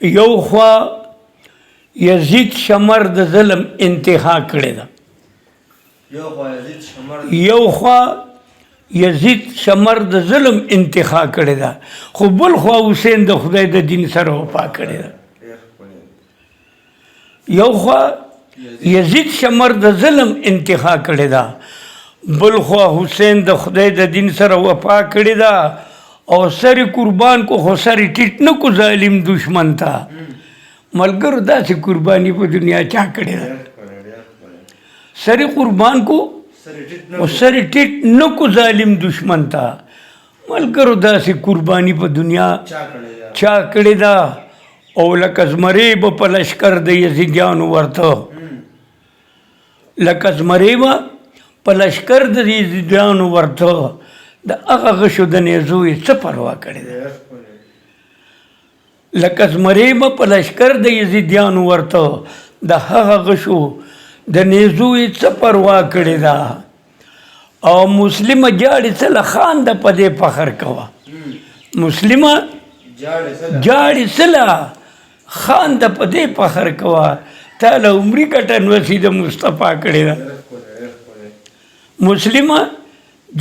یو خوا یزید شمر د ظلم انتها کړی ده، یو خوا یزید شمر د ظلم انتها کړی ده، خو بل خوا حسین د خدای د دین سره وفا کړی ده. یو خوا یزید شمر د ظلم انتها کړی ده، بل خوا حسین د خدای د دین سره وفا کړی ده او سر قربان کو خو سر ټیټ نه کو ظالم دشمن ته. ملګرو داسې قرباني په دنیا چا کړې ده؟ سر قربان کو او سر ټیټ نه کو ظالم دشمن ته. ملګرو داسې قرباني په دنیا چا کړې ده؟ او لکه زمری به په لشکر د یزیدیانو ورته، لکه زمری به په لشکر د یزیدیانو ورته، د هغه غشو د نیزو یې څه پروا کړې ده؟ لکه زمری به په لشکر د یزیدیانو ورته، د هغه غشو د نیزو یې څه پروا کړې ده؟ او مسلمه جاړې څه له خان د په دې فخر کوه، مسلمه جاړې څه له خان د په دې فخر کوه، تا له عمري ګټن وسي د مصطفی کړې ده. مسلمه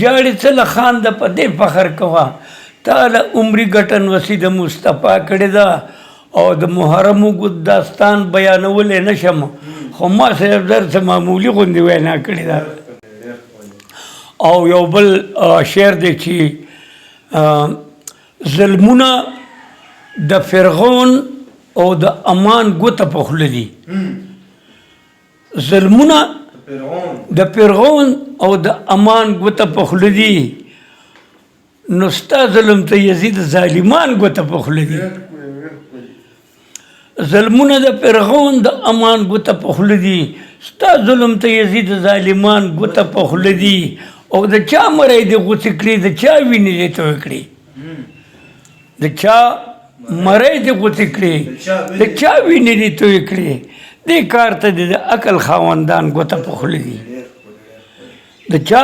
جاړې څه له خان د په دې فخر کوه، تا له عمري ګټن وسي د مصطفی کړې ده. او د محرم اوږد داستان بیانولی نه شم، خو ما صاحب در څه معمولي غوندې وینا کړې ده. او یو بل شعر دی چې ظلمونه د فرعون او د امان ګوته په خوله دي، ظلمونه د فرعون او د امان ګوته په خوله دي، نو ستا ظلم ته یزید ظالمان ګوته په خوله دي. ظلمونه د فرعون د امان ګوته په خوله دي، ستا ظلم ته یزید ظالمان ګوته په خوله دي. او د چا مری دې غوڅې کړي، د چا وینې دې تویې کړي، د چا مری دې غوڅې کړي، د چا وینې دې تویې کړي. دې کار ته د عقل خاوندان ګوته په خوله دي، د چا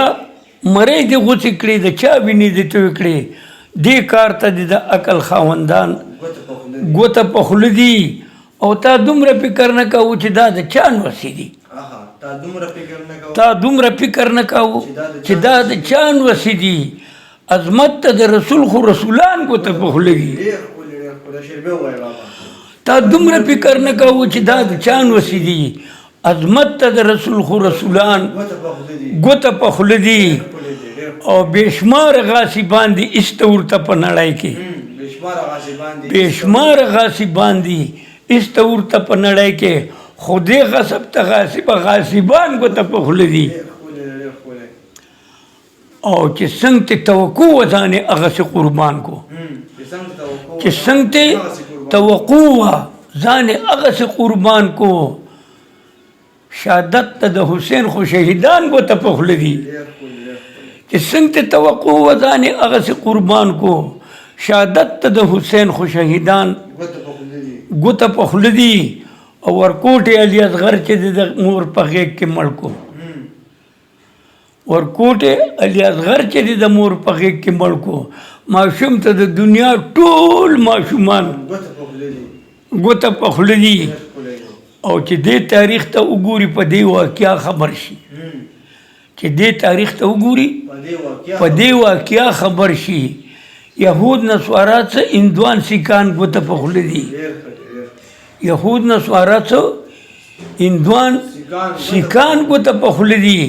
مری دې غوڅې کړي، د چا وینې دې تویې کړي. دې کار ته د عقل خاوندان ګوته په خوله دي. او تا دومره فکر نه کوو چې دا د چا نوسې دي، تا دومره فکر نه کوو چې دا د چا نوسې دي. عظمت ته د رسول خو رسولان ګوته په خوله دي، تا دومره فکر نه کوو چې دا د چا نوسې دي. عظمت ته د رسول خو رسولان ګوته په خوله دي. او بېشمار غاصبان دي ایسته ورته په نړۍ کې، بېشمار غاصبان دي ایسته ورته په نړۍ کې، خو دې غصب ته غاصبان ګوته په خوله دي. او چې څنګه ته توقع وه ځانې هغسې قربان کو، چې څنګه ته توقع وه ځانې هغسې قربان کو. شهادت ته د حسین خو شهیدان ګوته په خوله دي، چې څنګه ته توقع وه ځانې هغسې قربان کو. شهادت ته د حسین خو شهیدان ګوته په خوله دي. او ورکوټ علي اصغر چې د مور په غېږ کې مړ کو، ورکوټ علي اصغر چې د مور په غېږ کې مړ کو. ماشوم ته د دنیا ټول ماشومان ګوته په خوله دي. او چې دې تاریخ ته وګوري په دې واقعه خبر شي، چې دې تاریخ ته وګوري په دې واقعه خبر شي. یهود نصوارا څه هندوان سیکان ګوته په خوله دي، یهود نصوارا څه هندوان سیکان ګوته په خوله دي.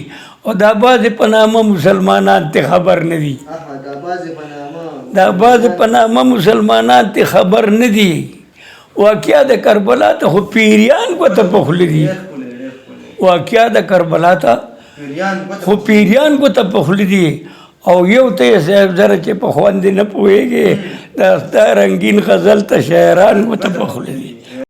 او دا بعضې په نامه مسلمانان ته خبر نه دي، دا بعضې په نامه مسلمانان ته خبر نه دي. واقعه د کربلا ته خو پیریان ګوته په خوله دي، واقعه د کربلا ته خو پیریان ګوته په خوله دي. او یو ته یې صاحب زره چې په خوند نه پوهېږي، دا ستا رنګین غزل ته شاعران ګوته په خوله دي.